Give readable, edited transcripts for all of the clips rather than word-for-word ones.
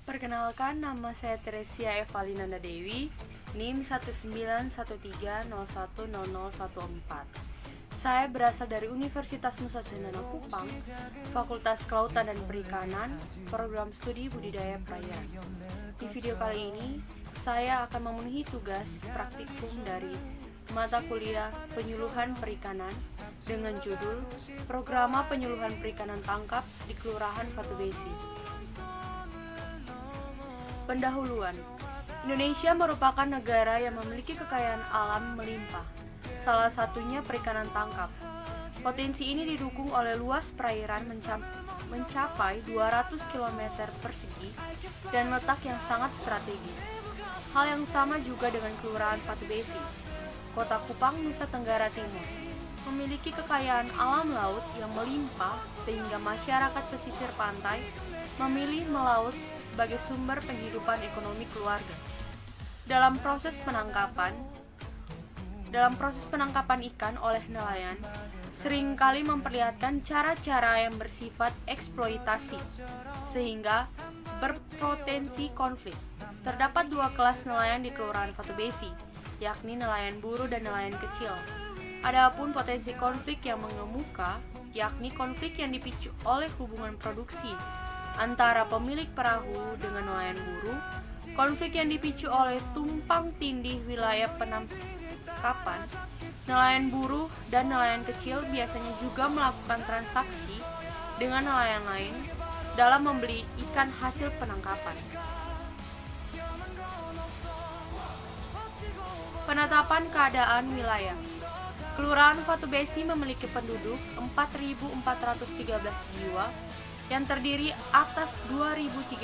Perkenalkan, nama saya Teresia Evalinanda Dewi, NIM 19130101014. Saya berasal dari Universitas Nusa Cendana Kupang, Fakultas Kelautan dan Perikanan, Program Studi Budidaya Perairan. Di video kali ini, saya akan memenuhi tugas praktikum dari mata kuliah Penyuluhan Perikanan dengan judul Programa Penyuluhan Perikanan Tangkap di Kelurahan Fatu Besi. Pendahuluan. Indonesia merupakan negara yang memiliki kekayaan alam melimpah, salah satunya perikanan tangkap. Potensi ini didukung oleh luas perairan mencapai 200 km persegi dan letak yang sangat strategis. Hal yang sama juga dengan Kelurahan Fatu Besi, Kota Kupang, Nusa Tenggara Timur. Memiliki kekayaan alam laut yang melimpah sehingga masyarakat pesisir pantai memilih melaut sebagai sumber penghidupan ekonomi keluarga. Dalam proses penangkapan ikan oleh nelayan, seringkali memperlihatkan cara-cara yang bersifat eksploitasi, sehingga berpotensi konflik. Terdapat dua kelas nelayan di Kelurahan Fatu Besi, yakni nelayan buru dan nelayan kecil. Adapun potensi konflik yang mengemuka, yakni konflik yang dipicu oleh hubungan produksi antara pemilik perahu dengan nelayan buru, konflik yang dipicu oleh tumpang tindih wilayah penangkapan. Nelayan buru dan nelayan kecil biasanya juga melakukan transaksi dengan nelayan lain dalam membeli ikan hasil penangkapan. Penetapan keadaan wilayah. Kelurahan Fatu Besi memiliki penduduk 4.413 jiwa yang terdiri atas 2.330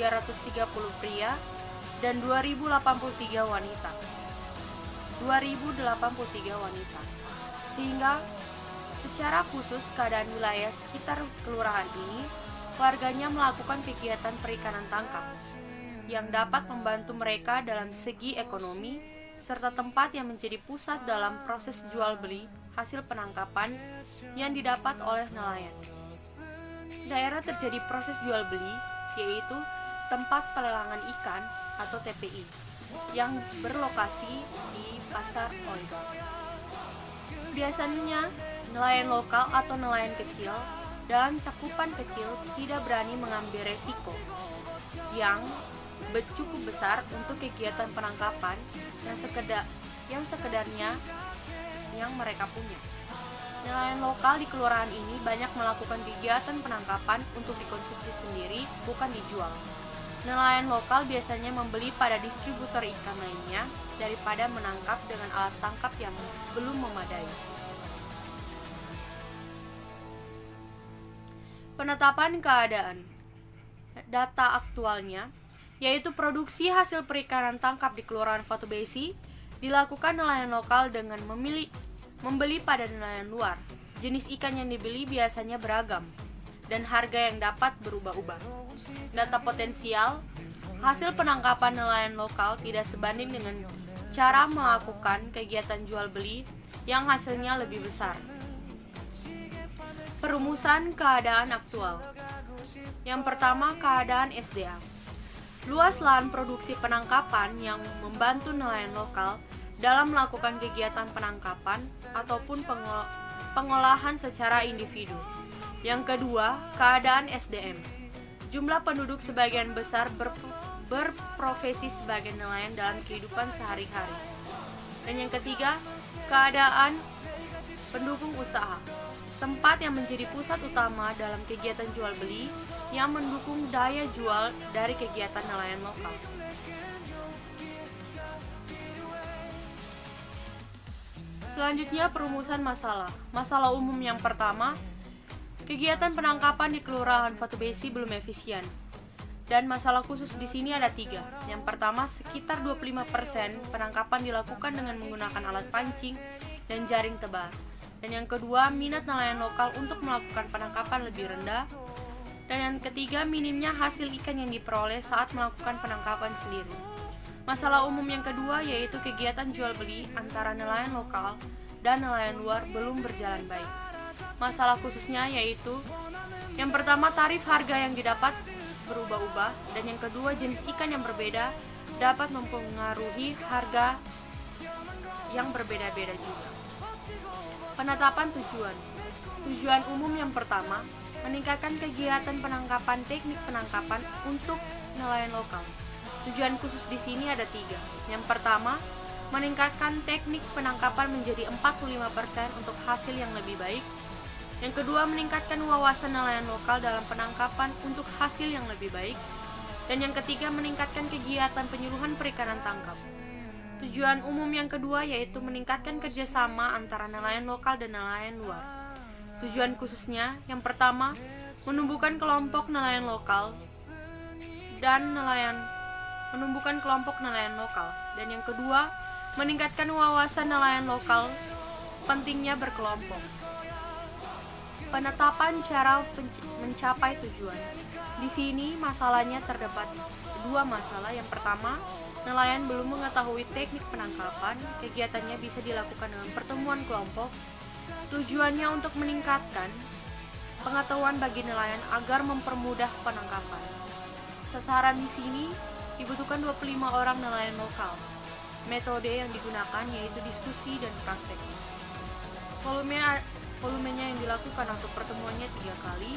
pria dan 2.083 wanita. Sehingga secara khusus keadaan wilayah sekitar kelurahan ini, warganya melakukan kegiatan perikanan tangkap yang dapat membantu mereka dalam segi ekonomi serta tempat yang menjadi pusat dalam proses jual beli hasil penangkapan yang didapat oleh nelayan. Daerah terjadi proses jual beli, yaitu tempat pelelangan ikan atau TPI, yang berlokasi di Pasar Oigo. Biasanya, nelayan lokal atau nelayan kecil dalam cakupan kecil tidak berani mengambil resiko yang cukup besar untuk kegiatan penangkapan yang sekedarnya yang mereka punya. Nelayan lokal di kelurahan ini banyak melakukan kegiatan penangkapan untuk dikonsumsi sendiri, bukan dijual. Nelayan lokal biasanya membeli pada distributor ikan lainnya daripada menangkap dengan alat tangkap yang belum memadai. Penetapan keadaan. Data aktualnya, yaitu produksi hasil perikanan tangkap di Kelurahan Fatu Besi dilakukan nelayan lokal dengan membeli pada nelayan luar. Jenis ikan yang dibeli biasanya beragam dan harga yang dapat berubah-ubah. Data potensial, hasil penangkapan nelayan lokal tidak sebanding dengan cara melakukan kegiatan jual beli yang hasilnya lebih besar. Perumusan keadaan aktual. Yang pertama, keadaan SDA. Luas lahan produksi penangkapan yang membantu nelayan lokal dalam melakukan kegiatan penangkapan ataupun pengolahan secara individu. Yang kedua, keadaan SDM. Jumlah penduduk sebagian besar berprofesi sebagai nelayan dalam kehidupan sehari-hari. Dan yang ketiga, keadaan pendukung usaha. Tempat yang menjadi pusat utama dalam kegiatan jual beli yang mendukung daya jual dari kegiatan nelayan lokal. Selanjutnya, perumusan masalah. Masalah umum yang pertama, kegiatan penangkapan di Kelurahan Fatu Besi belum efisien. Dan masalah khusus di sini ada 3. Yang pertama, sekitar 25% penangkapan dilakukan dengan menggunakan alat pancing dan jaring tebal. Dan yang kedua, minat nelayan lokal untuk melakukan penangkapan lebih rendah. Dan yang ketiga, minimnya hasil ikan yang diperoleh saat melakukan penangkapan sendiri. Masalah umum yang kedua yaitu kegiatan jual beli antara nelayan lokal dan nelayan luar belum berjalan baik. Masalah khususnya yaitu yang pertama, tarif harga yang didapat berubah-ubah, dan yang kedua jenis ikan yang berbeda dapat mempengaruhi harga yang berbeda-beda juga. Penetapan tujuan. Tujuan umum yang pertama, meningkatkan kegiatan penangkapan teknik penangkapan untuk nelayan lokal. Tujuan khusus di sini ada 3. Yang pertama, meningkatkan teknik penangkapan menjadi 45% untuk hasil yang lebih baik. Yang kedua, meningkatkan wawasan nelayan lokal dalam penangkapan untuk hasil yang lebih baik. Dan yang ketiga, meningkatkan kegiatan penyuluhan perikanan tangkap. Tujuan umum yang kedua yaitu meningkatkan kerjasama antara nelayan lokal dan nelayan luar. Tujuan khususnya, yang pertama, menumbuhkan kelompok nelayan lokal dan dan yang kedua, meningkatkan wawasan nelayan lokal, pentingnya berkelompok. Penetapan cara mencapai tujuan. Di sini masalahnya terdapat 2 masalah. Yang pertama, nelayan belum mengetahui teknik penangkapan. Kegiatannya bisa dilakukan dengan pertemuan kelompok. Tujuannya untuk meningkatkan pengetahuan bagi nelayan agar mempermudah penangkapan. Sasaran di sini dibutuhkan 25 orang nelayan lokal. Metode yang digunakan yaitu diskusi dan praktek. Volumenya yang dilakukan untuk pertemuannya 3 kali.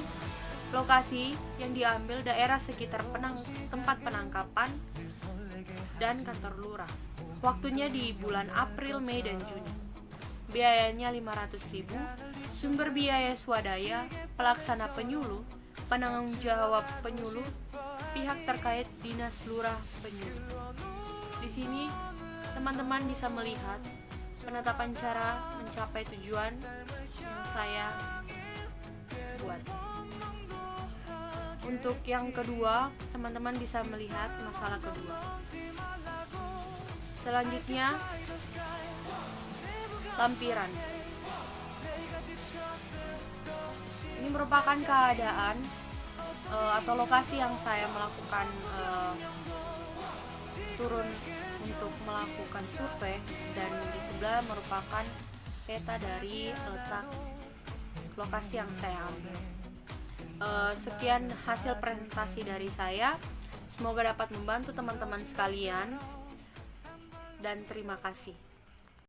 Lokasi yang diambil daerah sekitar tempat penangkapan dan kantor lurah. Waktunya di bulan April, Mei, dan Juni. Biayanya 500.000. Sumber biaya swadaya, pelaksana penyuluh, penanggung jawab penyuluh, pihak terkait dinas lurah penyuluh. Di sini teman-teman bisa melihat penetapan cara mencapai tujuan yang saya buat. Untuk yang kedua, teman-teman bisa melihat masalah kedua. Selanjutnya, lampiran. Ini merupakan keadaan atau lokasi yang saya melakukan turun untuk melakukan survei, dan di sebelah merupakan peta dari letak lokasi yang saya ambil. Sekian hasil presentasi dari saya. Semoga dapat membantu teman-teman sekalian, dan terima kasih.